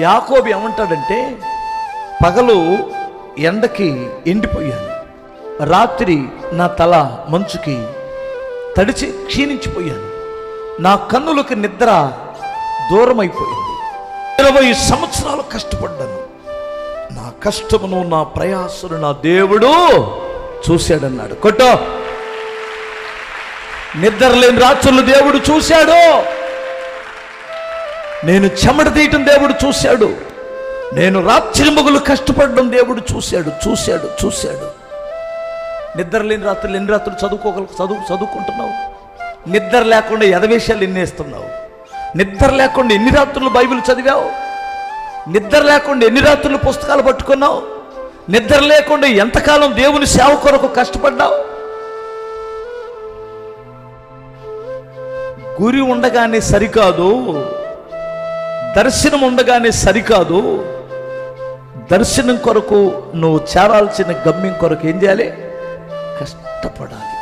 యాకోబు ఏమంటాడంటే, పగలు ఎండకి ఎండిపోయాను, రాత్రి నా తల మంచుకి తడిచి క్షీణించిపోయాను, నా కన్నులకు నిద్ర దూరం అయిపోయింది. 20 సంవత్సరాలు కష్టపడ్డాను, నా కష్టమును నా ప్రయాసను నా దేవుడు చూశాడన్నాడు. కొట్టో. నిద్రలేని రాత్రులు దేవుడు చూశాడు. నేను చెమట తీయటం దేవుడు చూశాడు. నేను రాత్రింబగలు కష్టపడడం దేవుడు చూశాడు. నిద్రలేని రాత్రులు ఎన్ని రాత్రులు చదువుకుంటున్నావు? నిద్ర లేకుండా ఎదవేశాలు ఎన్నేస్తున్నావు? నిద్ర లేకుండా ఎన్ని రాత్రులు బైబిల్ చదివావు? నిద్ర లేకుండా ఎన్ని రాత్రులు పుస్తకాలు పట్టుకున్నావు? నిద్ర లేకుండా ఎంతకాలం దేవుని సేవ కొరకు కష్టపడ్డావు? గురి ఉండగానే సరికాదు, దర్శనం ఉండగానే సరికాదు. దర్శనం కొరకు నువ్వు చేరాల్సిన గమ్యం కొరకు ఏం చేయాలి? కష్టపడాలి.